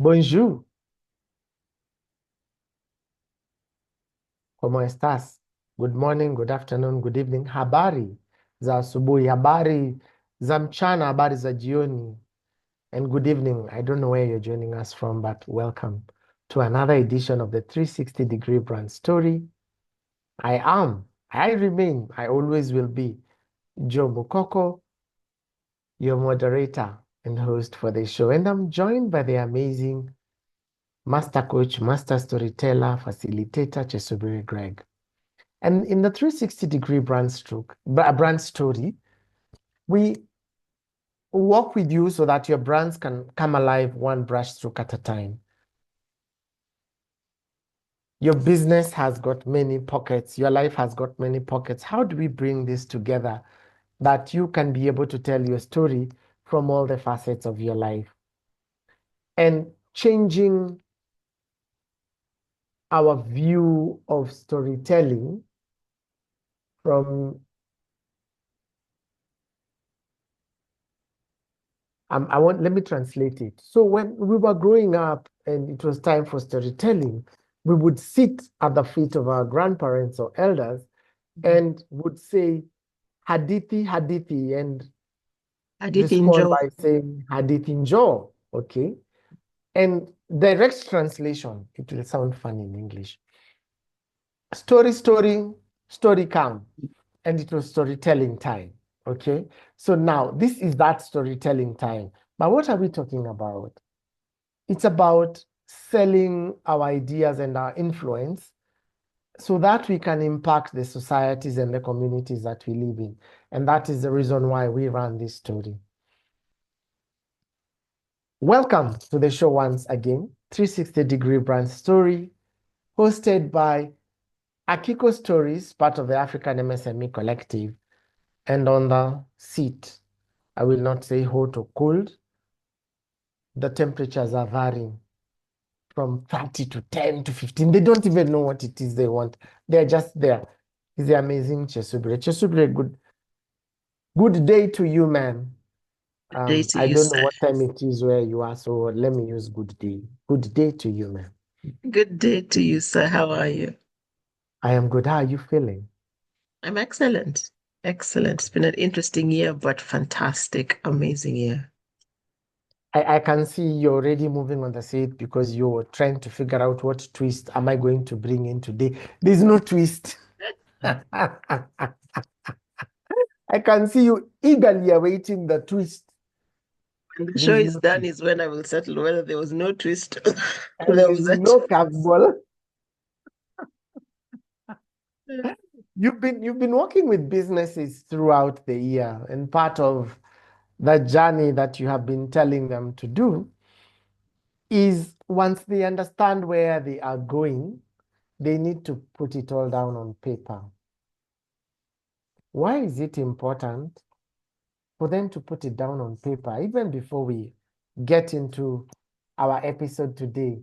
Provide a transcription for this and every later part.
Bonjour, ¿cómo estás? Good morning, good afternoon, good evening. Habari za asubuhi, habari za mchana, habari za jioni, and good evening. I don't know where you're joining us from, but welcome to another edition of the 360-degree brand story. I remain, I always will be Joe Mukoko, your moderator and host for the show. And I'm joined by the amazing master coach, master storyteller, facilitator, Chesubiri Greg. And in the 360-degree brand story, we work with you so that your brands can come alive one brush stroke at a time. Your business has got many pockets. Your life has got many pockets. How do we bring this together that you can be able to tell your story from all the facets of your life? And changing our view of storytelling from let me translate it. So when we were growing up and it was time for storytelling, we would sit at the feet of our grandparents or elders and would say hadithi, hadithi, and respond by saying hadithi njo, okay? And direct translation, it will sound funny in English. Story, story, story come. And it was storytelling time, okay? So now this is that storytelling time. But what are we talking about? It's about selling our ideas and our influence so that we can impact the societies and the communities that we live in. And that is the reason why we run this story. Welcome to the show once again, 360-degree brand story, hosted by Akiko Stories, part of the African MSME Collective. And on the seat, I will not say hot or cold. The temperatures are varying from 30 to 10 to 15. They don't even know what it is they want. They're just there. It's the amazing Chesubire. Chesubire, good day to you, man. I don't know what time it is where you are, so let me use good day. Good day to you, man. Good day to you, sir. How are you? I am good. How are you feeling? I'm excellent. Excellent. It's been an interesting year, but fantastic, amazing year. I can see you're already moving on the seat because you're trying to figure out what twist am I going to bring in today. There's no twist. I can see you eagerly awaiting the twist. When the show is done is when I will settle whether there was no twist. And there's no curveball. You've been working with businesses throughout the year, and part of the journey that you have been telling them to do is once they understand where they are going, they need to put it all down on paper. Why is it important for them to put it down on paper, even before we get into our episode today?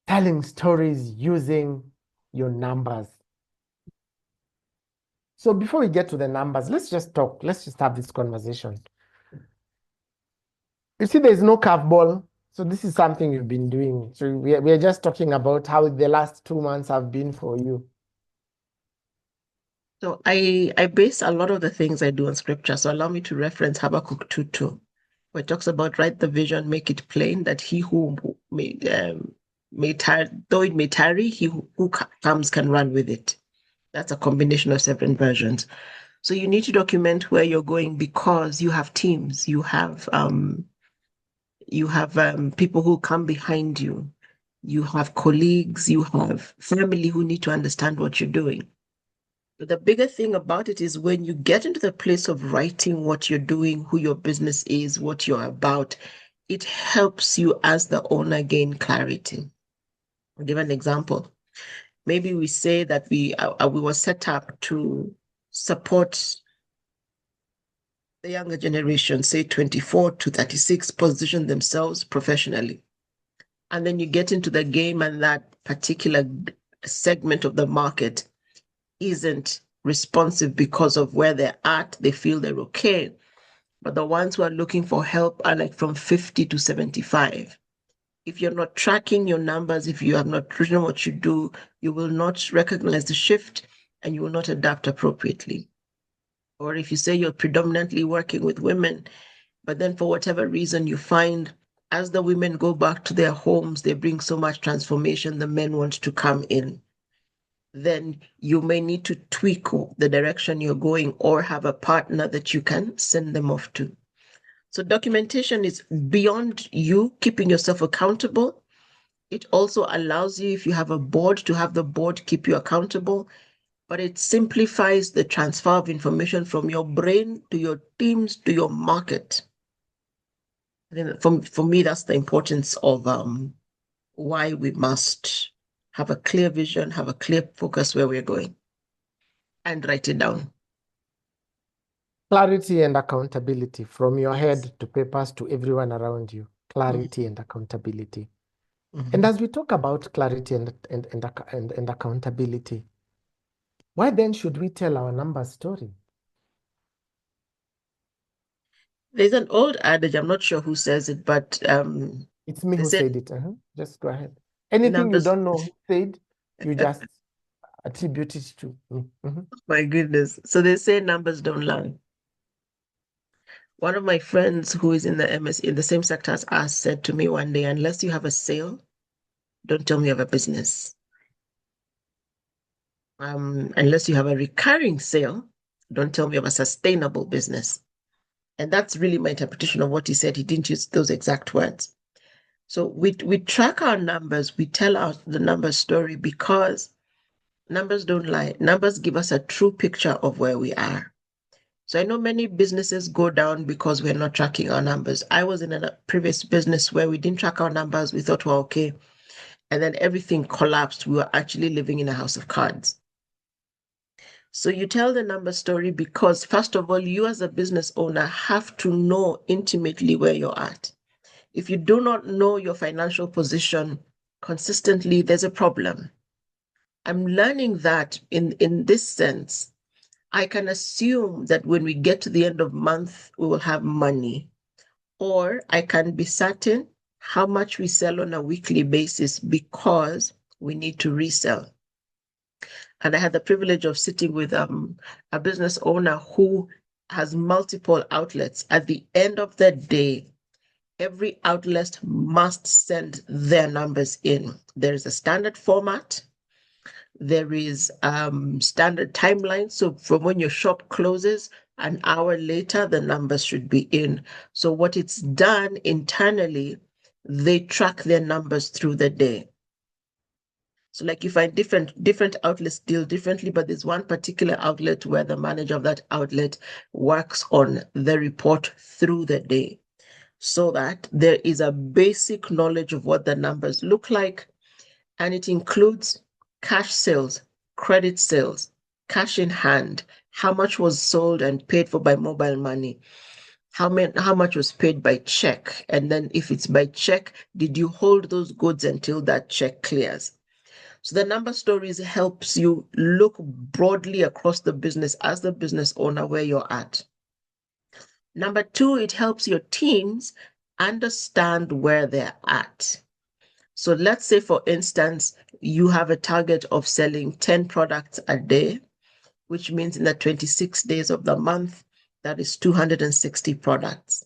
Telling stories using your numbers. So before we get to the numbers, let's just talk. Let's just have this conversation. You see, there's no curveball. So this is something you've been doing. So we are just talking about how the last 2 months have been for you. So I base a lot of the things I do on scripture. So allow me to reference Habakkuk 2:2, where it talks about write the vision, make it plain, that he who may tarry, though it may tarry, he who comes can run with it. That's a combination of seven versions. So you need to document where you're going because you have teams, you have people who come behind you, you have colleagues, you have family who need to understand what you're doing. But the bigger thing about it is when you get into the place of writing what you're doing, who your business is, what you're about, it helps you as the owner gain clarity. I'll give an example. Maybe we say that we were set up to support the younger generation, say 24 to 36, position themselves professionally. And then you get into the game and that particular segment of the market isn't responsive because of where they're at. They feel they're okay. But the ones who are looking for help are like from 50 to 75. If you're not tracking your numbers, if you have not written what you do, you will not recognize the shift and you will not adapt appropriately. Or if you say you're predominantly working with women, but then for whatever reason you find as the women go back to their homes, they bring so much transformation, the men want to come in, then you may need to tweak the direction you're going or have a partner that you can send them off to. So documentation is beyond you keeping yourself accountable. It also allows you, if you have a board, to have the board keep you accountable, but it simplifies the transfer of information from your brain to your teams to your market. I think for me, that's the importance of why we must have a clear vision, have a clear focus where we're going, and write it down. Clarity and accountability from your Yes. head to papers to everyone around you. Clarity and accountability. And Mhm. as we talk about clarity and accountability, why then should we tell our numbers story? There's an old adage, I'm not sure who says it, but It's me they who said said it. Just go ahead. Anything you numbers. don't know who said, you just attribute it to me. My goodness. So they say numbers don't lie. One of my friends who is in the MS in the same sector as us said to me one day, unless you have a sale, don't tell me you have a business. Unless you have a recurring sale, don't tell me you have a sustainable business. And that's really my interpretation of what he said. He didn't use those exact words. So we track our numbers, we tell the number story because numbers don't lie. Numbers give us a true picture of where we are. So I know many businesses go down because we're not tracking our numbers. I was in a previous business where we didn't track our numbers. We thought we're okay. And then everything collapsed. We were actually living in a house of cards. So you tell the number story because, first of all, you as a business owner have to know intimately where you're at. If you do not know your financial position consistently, there's a problem. I'm learning that in this sense, I can assume that when we get to the end of month, we will have money, or I can be certain how much we sell on a weekly basis because we need to resell. And I had the privilege of sitting with a business owner who has multiple outlets. At the end of the day, every outlet must send their numbers in. There is a standard format. There is standard timeline. So from when your shop closes, an hour later, the numbers should be in. So what it's done internally, they track their numbers through the day. So like you find different outlets deal differently, but there's one particular outlet where the manager of that outlet works on the report through the day so that there is a basic knowledge of what the numbers look like. And it includes cash sales, credit sales, cash in hand, how much was sold and paid for by mobile money, how much was paid by check, and then if it's by check, did you hold those goods until that check clears? So the number stories helps you look broadly across the business as the business owner where you're at. Number two, it helps your teams understand where they're at. So let's say, for instance, you have a target of selling 10 products a day, which means in the 26 days of the month, that is 260 products.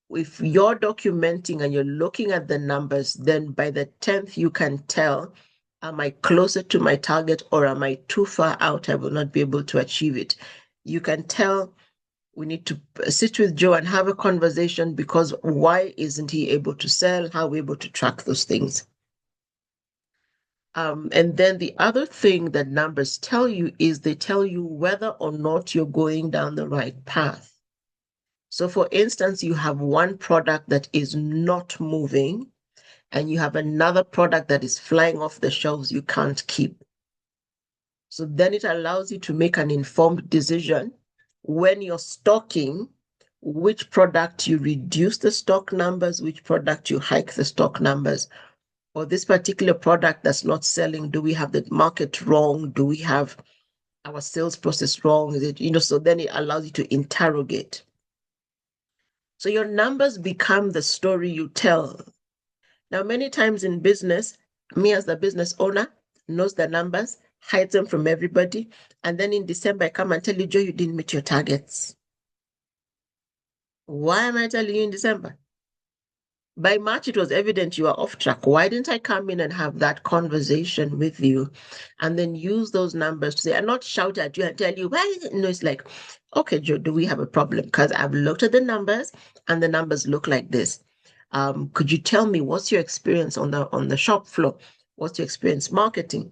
If you're documenting and you're looking at the numbers, then by the 10th, you can tell, am I closer to my target or am I too far out? I will not be able to achieve it. You can tell we need to sit with Joe and have a conversation because why isn't he able to sell? How are we able to track those things? And then the other thing that numbers tell you is they tell you whether or not you're going down the right path. So for instance, you have one product that is not moving and you have another product that is flying off the shelves you can't keep. So then it allows you to make an informed decision when you're stocking, which product you reduce the stock numbers, which product you hike the stock numbers. Or this particular product that's not selling, do we have the market wrong? Do we have our sales process wrong? Is it, so then it allows you to interrogate. So your numbers become the story you tell. Now, many times in business, me as the business owner knows the numbers, hides them from everybody, and then in December I come and tell you, Joe, you didn't meet your targets. Why am I telling you in December? By March, it was evident you are off track. Why didn't I come in and have that conversation with you and then use those numbers to say, and not shout at you and tell you, why is it? No, it's like, okay, Joe, do we have a problem? Because I've looked at the numbers and the numbers look like this. Could you tell me what's your experience on the shop floor? What's your experience marketing?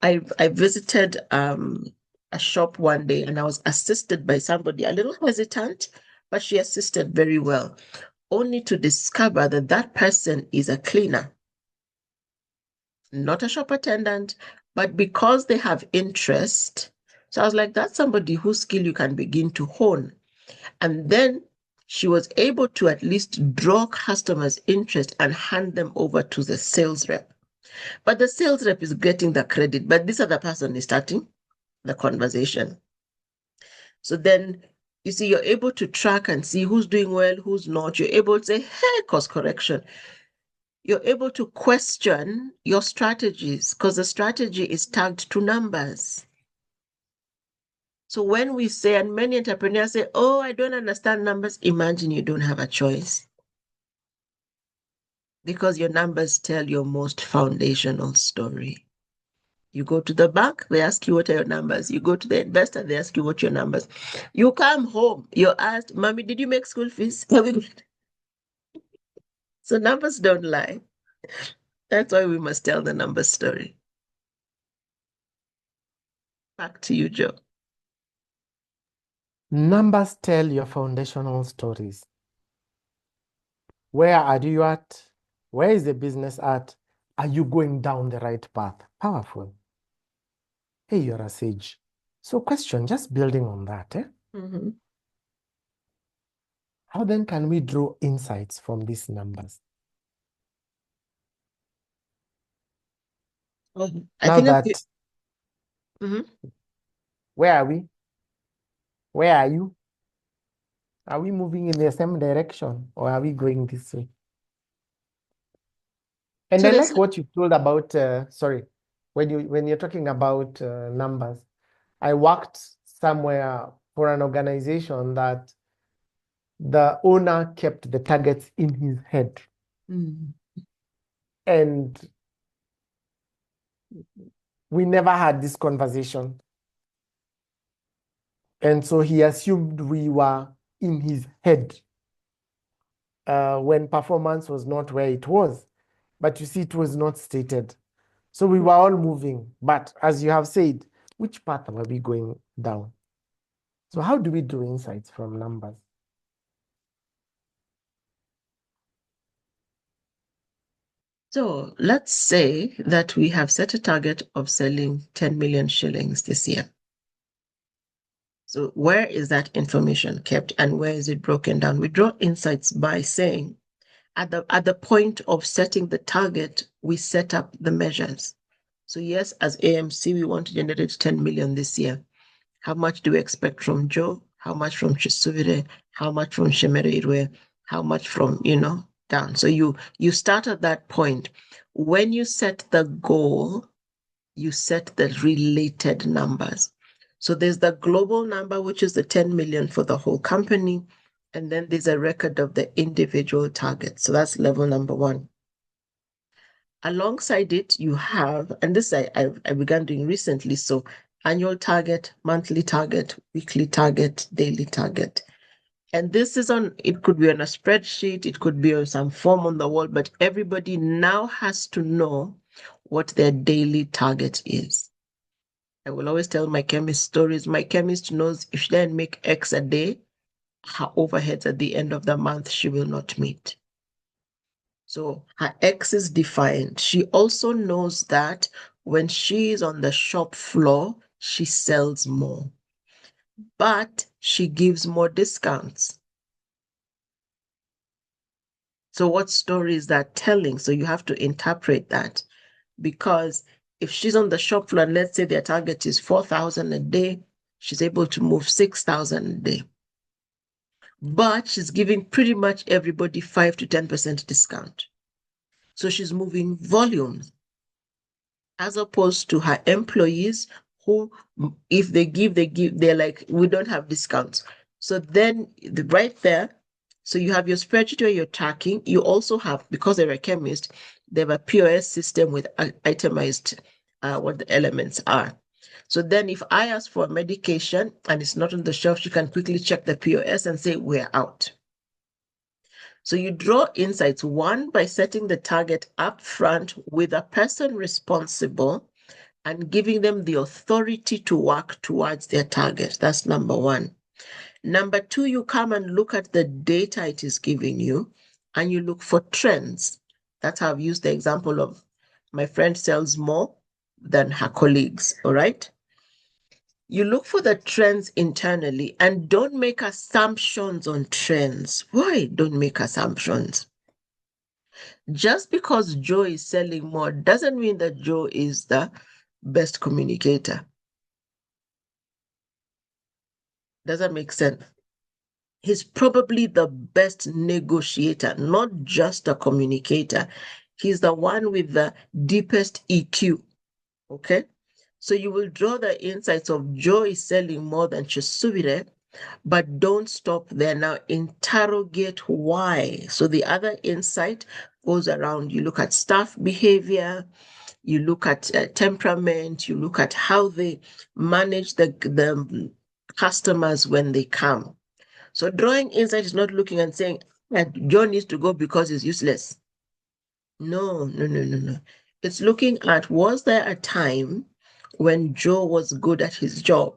I visited a shop one day and I was assisted by somebody, a little hesitant, but she assisted very well, only to discover that that person is a cleaner, not a shop attendant, but because they have interest. So I was like, that's somebody whose skill you can begin to hone. And then she was able to at least draw customers' interest and hand them over to the sales rep. But the sales rep is getting the credit, but this other person is starting the conversation. So then you see, you're able to track and see who's doing well, who's not. You're able to say, hey, course correction. You're able to question your strategies because the strategy is tagged to numbers. So when we say, and many entrepreneurs say, oh, I don't understand numbers, imagine you don't have a choice. Because your numbers tell your most foundational story. You go to the bank, they ask you what are your numbers. You go to the investor, they ask you what your numbers. You come home, you're asked, Mommy, did you make school fees? So numbers don't lie. That's why we must tell the numbers story. Back to you, Joe. Numbers tell your foundational stories. Where are you at? Where is the business at? Are you going down the right path? Powerful. Hey, you're a sage. So question, just building on that. How then can we draw insights from these numbers? I Now think that, where are we? Where are you? Are we moving in the same direction or are we going this way? And so I like what you told about, sorry, when you're talking about numbers. I worked somewhere for an organization that the owner kept the targets in his head. And we never had this conversation. And so he assumed we were in his head when performance was not where it was. But you see, it was not stated. So we were all moving. But as you have said, which path are we going down? So how do we draw insights from numbers? So let's say that we have set a target of selling 10 million shillings this year. So where is that information kept and where is it broken down? We draw insights by saying at the point of setting the target, we set up the measures. So yes, as AMC, we want to generate 10 million this year. How much do we expect from Joe? How much from Chisuvire? How much from Shemereirwe? How much from, down? So you start at that point. When you set the goal, you set the related numbers. So there's the global number, which is the 10 million for the whole company. And then there's a record of the individual targets. So that's level number one. Alongside it, you have, and this I began doing recently, so annual target, monthly target, weekly target, daily target. And this is it could be on a spreadsheet, it could be on some form on the wall, but everybody now has to know what their daily target is. I will always tell my chemist stories. My chemist knows if she doesn't make X a day, her overheads at the end of the month, she will not meet. So her X is defined. She also knows that when she is on the shop floor, she sells more, but she gives more discounts. So what story is that telling? So you have to interpret that, because if she's on the shop floor and let's say their target is 4,000 a day, she's able to move 6,000 a day. But she's giving pretty much everybody 5 to 10% discount. So she's moving volumes, as opposed to her employees who, if they give, they're like, we don't have discounts. So then right there, so you have your spreadsheet where you're tracking. You also have, because they're a chemist, they have a POS system with itemized what the elements are. So then if I ask for a medication and it's not on the shelf, she can quickly check the POS and say, we're out. So you draw insights, one, by setting the target up front with a person responsible and giving them the authority to work towards their target. That's number one. Number two, you come and look at the data it is giving you and you look for trends. That's how I've used the example of my friend sells more than her colleagues, all right? You look for the trends internally and don't make assumptions on trends. Why don't make assumptions? Just because Joe is selling more doesn't mean that Joe is the best communicator. Does that make sense? He's probably the best negotiator, not just a communicator. He's the one with the deepest EQ. Okay? So you will draw the insights of Joe is selling more than Chisubire, but don't stop there. Now interrogate why. So the other insight goes around, you look at staff behavior, you look at temperament, you look at how they manage the customers when they come. So drawing insight is not looking and saying, John needs to go because he's useless. No, no, no, no, no. It's looking at, was there a time when Joe was good at his job?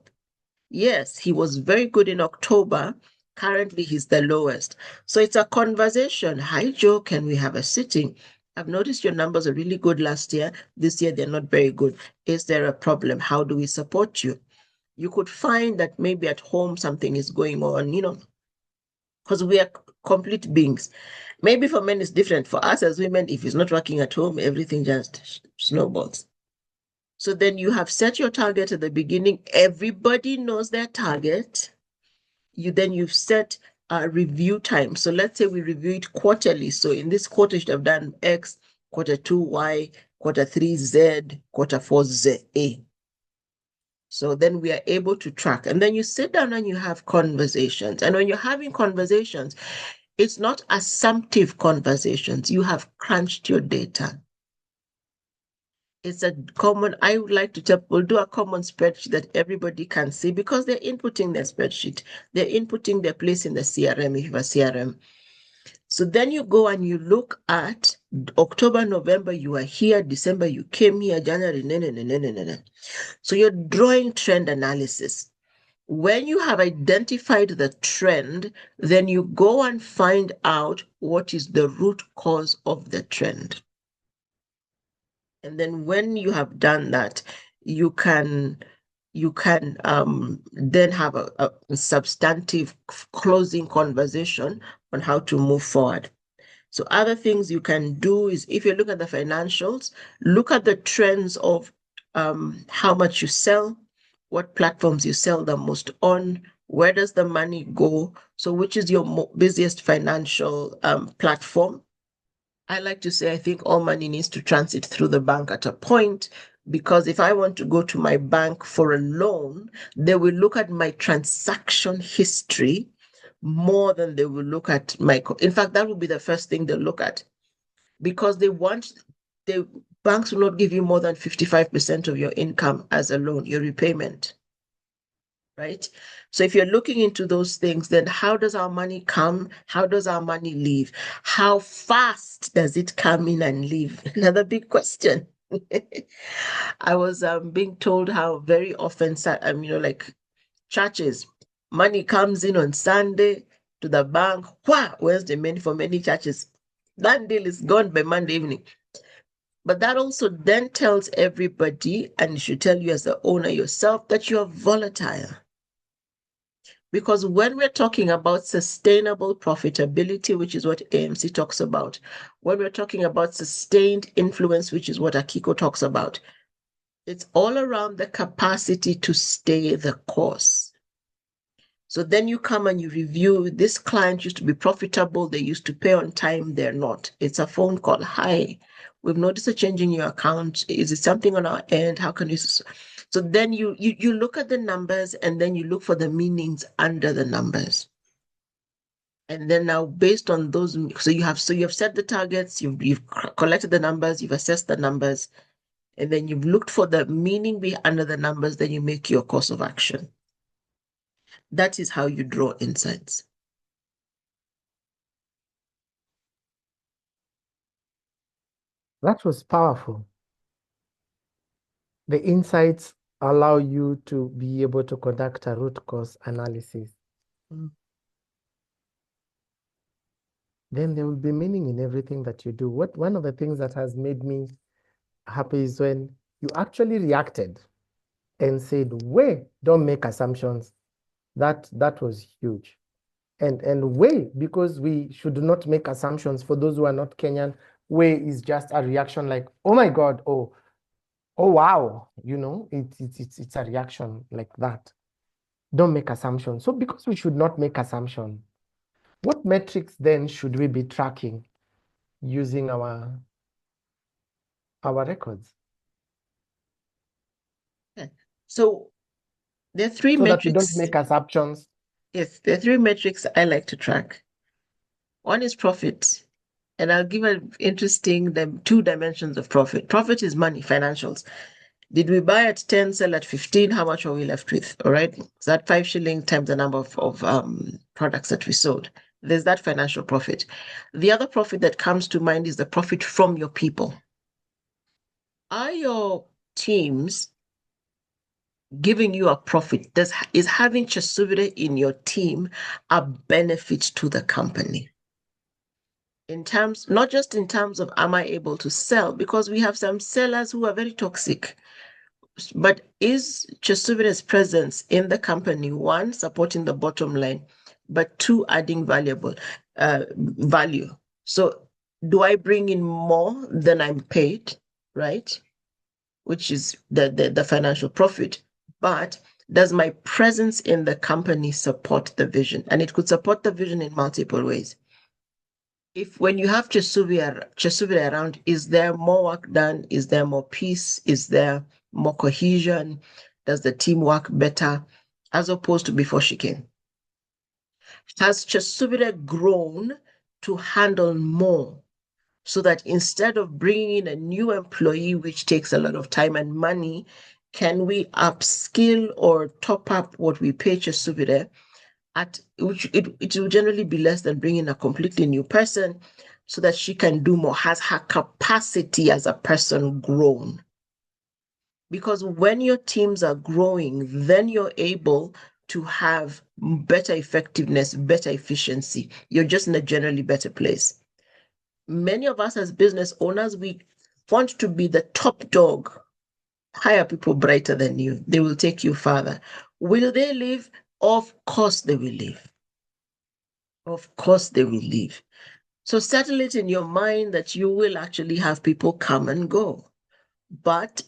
Yes, he was very good in October. Currently, he's the lowest. So it's a conversation. Hi, Joe, can we have a sitting? I've noticed your numbers are really good last year. This year, they're not very good. Is there a problem? How do we support you? You could find that maybe at home something is going on, because we are complete beings. Maybe for men it's different. For us as women, if it's not working at home, everything just snowballs. So then you have set your target at the beginning. Everybody knows their target. You've set a review time. So let's say we review it quarterly. So in this quarter, you should have done X, quarter 2, Y, quarter 3, Z, quarter 4, Z, A. So then we are able to track. And then you sit down and you have conversations. And when you're having conversations, it's not assumptive conversations. You have crunched your data. It's a common, I would like to tell people, do a common spreadsheet that everybody can see because they're inputting their spreadsheet. They're inputting their place in the CRM if you have a CRM. So then you go and you look at October, November, you are here, December, you came here, January, So you're drawing trend analysis. When you have identified the trend, then you go and find out what is the root cause of the trend. And then when you have done that, you can then have a substantive closing conversation on how to move forward. So other things you can do is, if you look at the financials, look at the trends of how much you sell, what platforms you sell the most on, where does the money go? So which is your busiest financial platform? I like to say, I think all money needs to transit through the bank at a point, because if I want to go to my bank for a loan, they will look at my transaction history more than they will look at in fact, that will be the first thing they'll look at, because the banks will not give you more than 55% of your income as a loan, your repayment. Right? So if you're looking into those things, then how does our money come? How does our money leave? How fast does it come in and leave? Another big question. I was being told how very often, like churches, money comes in on Sunday to the bank. Wow, where's the money for many churches? That deal is gone by Monday evening. But that also then tells everybody, and it should tell you as the owner yourself, that you are volatile. Because when we're talking about sustainable profitability, which is what AMC talks about, when we're talking about sustained influence, which is what Akiko talks about, it's all around the capacity to stay the course. So then you come and you review, this client used to be profitable, they used to pay on time, they're not. It's a phone call. Hi, we've noticed a change in your account. Is it something on our end? How can you? So then you look at the numbers and then you look for the meanings under the numbers. And then now based on those, so you have set the targets, you've collected the numbers, you've assessed the numbers, and then you've looked for the meaning under the numbers, then you make your course of action. That is how you draw insights. That was powerful. The insights allow you to be able to conduct a root cause analysis. Mm. Then there will be meaning in everything that you do. One of the things that has made me happy is when you actually reacted and said, wait, don't make assumptions. That was huge. And way, because we should not make assumptions. For those who are not Kenyan, way is just a reaction like, oh my God, oh wow, it's a reaction like that. Don't make assumptions. So because we should not make assumptions, what metrics then should we be tracking using our records? Okay. So there are three So that we don't metrics. make assumptions. Yes, there are three metrics I like to track. One is profit. And I'll give an interesting two dimensions of profit. Profit is money, financials. Did we buy at 10, sell at 15? How much are we left with? All right. So that 5 shilling times the number of products that we sold. There's that financial profit. The other profit that comes to mind is the profit from your people. Are your teams giving you a profit? Is having Chesubire in your team a benefit to the company? In terms, not just in terms of am I able to sell, because we have some sellers who are very toxic. But is Chesubire's presence in the company, one, supporting the bottom line, but two, adding value? So do I bring in more than I'm paid, right? Which is the financial profit. But does my presence in the company support the vision? And it could support the vision in multiple ways. If when you have Chesubia around, is there more work done? Is there more peace? Is there more cohesion? Does the team work better as opposed to before she came? Has Chesubia grown to handle more so that instead of bringing in a new employee, which takes a lot of time and money, can we upskill or top up what we pay Chesubia at which it will generally be less than bringing a completely new person so that she can do more? Has her capacity as a person grown? Because when your teams are growing, then you're able to have better effectiveness, better efficiency. You're just in a generally better place. Many of us as business owners, we want to be the top dog. Hire people brighter than you. They will take you further. Will they leave? Of course they will leave. Of course they will leave. So settle it in your mind that you will actually have people come and go. But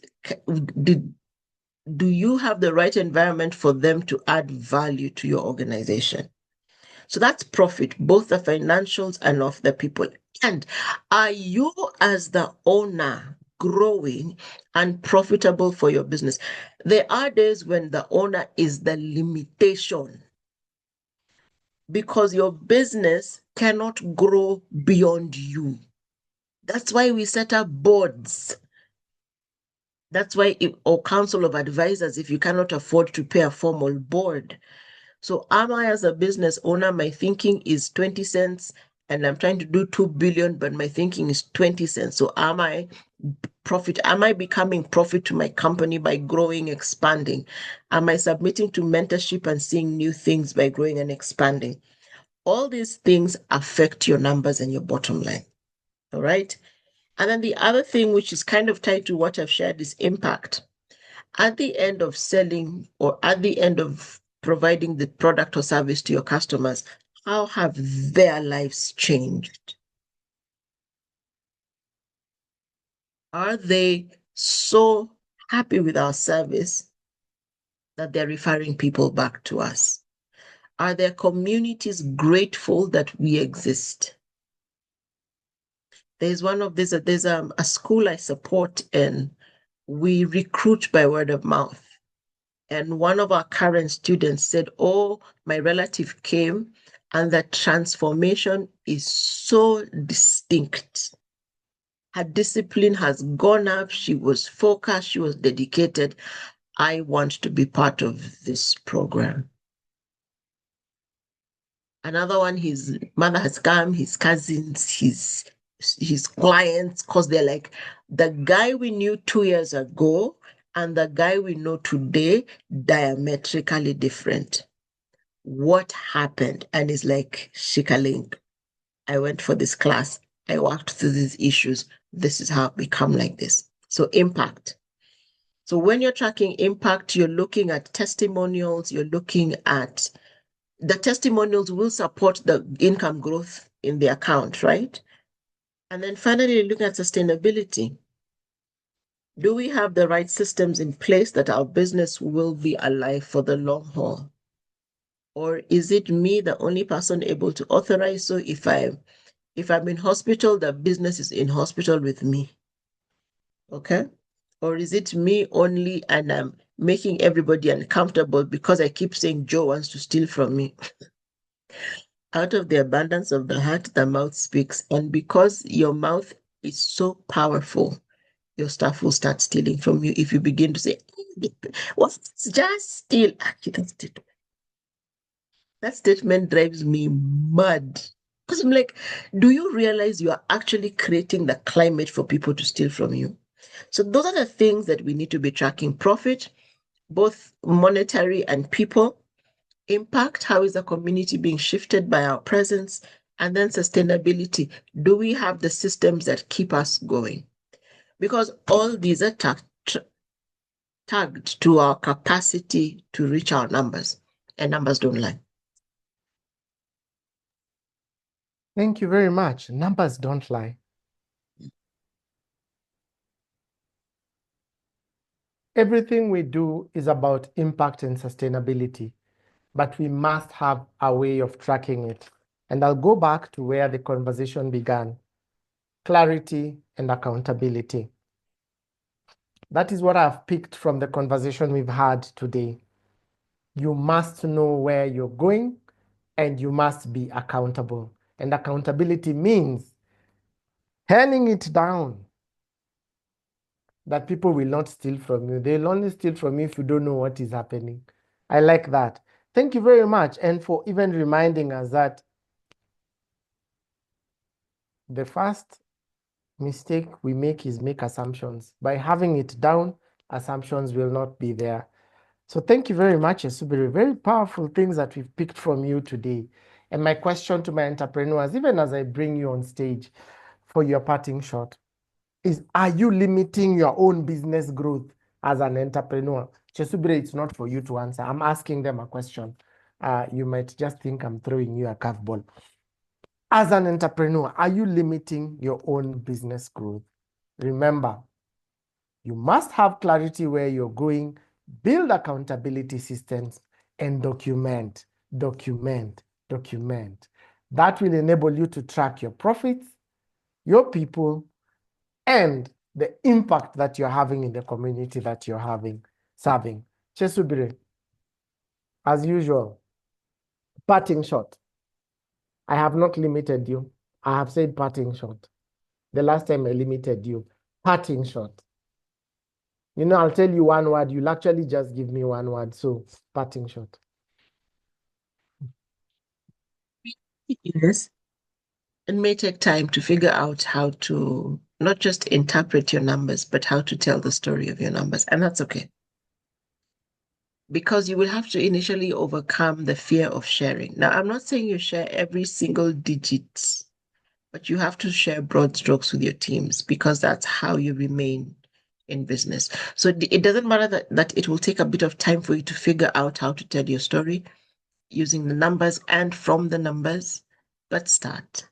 do you have the right environment for them to add value to your organization? So that's profit, both the financials and of the people. And are you, as the owner, growing and profitable for your business? There are days when the owner is the limitation because your business cannot grow beyond you. That's why we set up boards. That's why, or council of advisors, if you cannot afford to pay a formal board. So am I, as a business owner, my thinking is 20 cents and I'm trying to do 2 billion, but my thinking is 20 cents. So am I becoming profit to my company by growing, expanding? Am I submitting to mentorship and seeing new things by growing and expanding? All these things affect your numbers and your bottom line. All right. And then the other thing, which is kind of tied to what I've shared, is impact. At the end of selling or at the end of providing the product or service to your customers, how have their lives changed? Are they so happy with our service that they're referring people back to us? Are their communities grateful that we exist? There's a school I support, and we recruit by word of mouth. And one of our current students said, "Oh, my relative came, and the transformation is so distinct. Her discipline has gone up. She was focused. She was dedicated. I want to be part of this program." Another one, his mother has come, his cousins, his clients, because they're like, the guy we knew 2 years ago and the guy we know today, diametrically different. What happened? And it's like, Shikaling, I went for this class. I walked through these issues. This is how I become like this. So impact. So when you're tracking impact, you're looking at testimonials, you're looking at the testimonials will support the income growth in the account, right? And then finally, looking at sustainability. Do we have the right systems in place that our business will be alive for the long haul? Or is it me, the only person able to authorize? So if I'm in hospital, the business is in hospital with me. Okay? Or is it me only and I'm making everybody uncomfortable because I keep saying Joe wants to steal from me? Out of the abundance of the heart, the mouth speaks. And because your mouth is so powerful, your staff will start stealing from you if you begin to say, "What's just steal?" That statement drives me mad. Because I'm like, do you realize you are actually creating the climate for people to steal from you? So those are the things that we need to be tracking: profit, both monetary and people; impact, how is the community being shifted by our presence; and then sustainability. Do we have the systems that keep us going? Because all these are tagged to our capacity to reach our numbers, and numbers don't lie. Thank you very much. Numbers don't lie. Everything we do is about impact and sustainability, but we must have a way of tracking it. And I'll go back to where the conversation began: clarity and accountability. That is what I've picked from the conversation we've had today. You must know where you're going and you must be accountable. And accountability means turning it down, that people will not steal from you. They'll only steal from you if you don't know what is happening. I like that. Thank you very much. And for even reminding us that the first mistake we make is make assumptions. By having it down, assumptions will not be there. So thank you very much, Esubiri. Very powerful things that we've picked from you today. And my question to my entrepreneurs, even as I bring you on stage for your parting shot, is: are you limiting your own business growth as an entrepreneur? Chesubire, it's not for you to answer. I'm asking them a question. You might just think I'm throwing you a curveball. As an entrepreneur, are you limiting your own business growth? Remember, you must have clarity where you're going, build accountability systems, and document. That will enable you to track your profits, your people, and the impact that you're having in the community that you're serving. Chesubire, as usual, parting shot. I have not limited you. I have said parting shot. The last time I limited you, parting shot. You know, I'll tell you one word. You'll actually just give me one word. So, parting shot. Yes. It may take time to figure out how to not just interpret your numbers, but how to tell the story of your numbers. And that's okay. Because you will have to initially overcome the fear of sharing. Now, I'm not saying you share every single digit, but you have to share broad strokes with your teams because that's how you remain in business. So it doesn't matter that it will take a bit of time for you to figure out how to tell your story using the numbers and from the numbers, but start.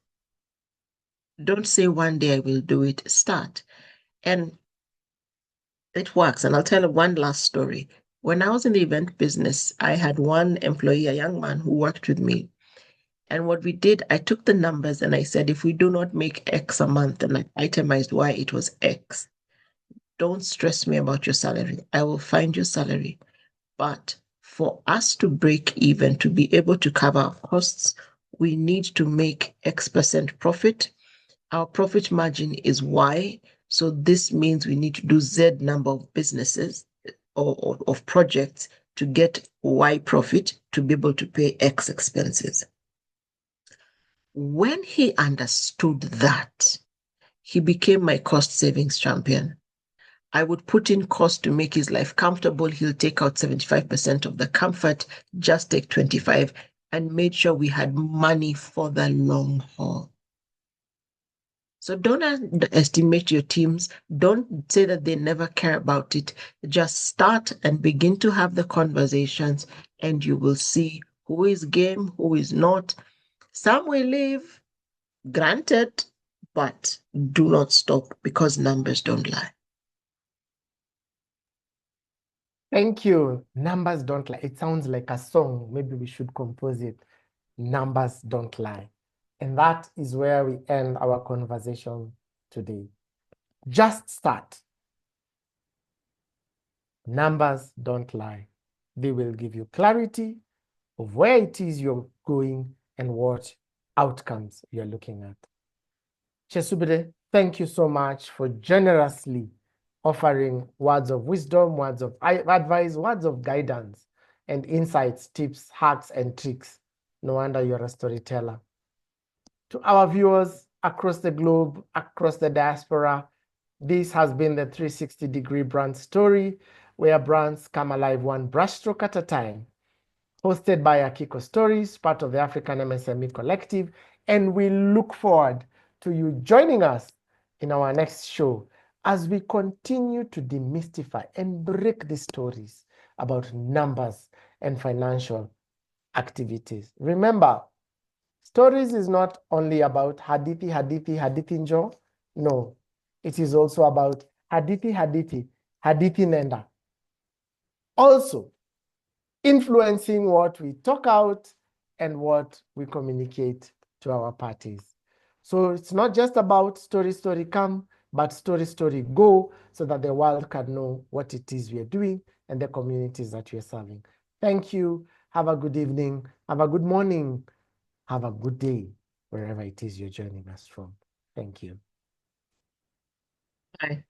Don't say one day I will do it. Start. And it works. And I'll tell one last story. When I was in the event business, I had one employee, a young man who worked with me. And what we did, I took the numbers and I said, if we do not make X a month, and I itemized why it was X, don't stress me about your salary. I will find your salary. But for us to break even, to be able to cover our costs, we need to make X% profit. Our profit margin is Y. So this means we need to do Z number of businesses or of projects to get Y profit to be able to pay X expenses. When he understood that, he became my cost savings champion. I would put in cost to make his life comfortable. He'll take out 75% of the comfort, just take 25, and made sure we had money for the long haul. So don't underestimate your teams. Don't say that they never care about it. Just start and begin to have the conversations, and you will see who is game, who is not. Some will leave, granted, but do not stop because numbers don't lie. Thank you. Numbers don't lie. It sounds like a song. Maybe we should compose it. Numbers don't lie. And that is where we end our conversation today. Just start. Numbers don't lie. They will give you clarity of where it is you're going and what outcomes you're looking at. Chesubide, thank you so much for generously offering words of wisdom, words of advice, words of guidance, and insights, tips, hacks, and tricks. No wonder you're a storyteller. To our viewers across the globe, across the diaspora, this has been the 360-degree brand story, where brands come alive one brushstroke at a time. Hosted by Akiko Stories, part of the African MSME Collective, and we look forward to you joining us in our next show as we continue to demystify and break the stories about numbers and financial activities. Remember, stories is not only about hadithi njo. No, it is also about hadithi nenda. Also, influencing what we talk out and what we communicate to our parties. So it's not just about story come, but story go, so that the world can know what it is we are doing and the communities that we are serving. Thank you. Have a good evening. Have a good morning. Have a good day, wherever it is you're joining us from. Thank you. Bye.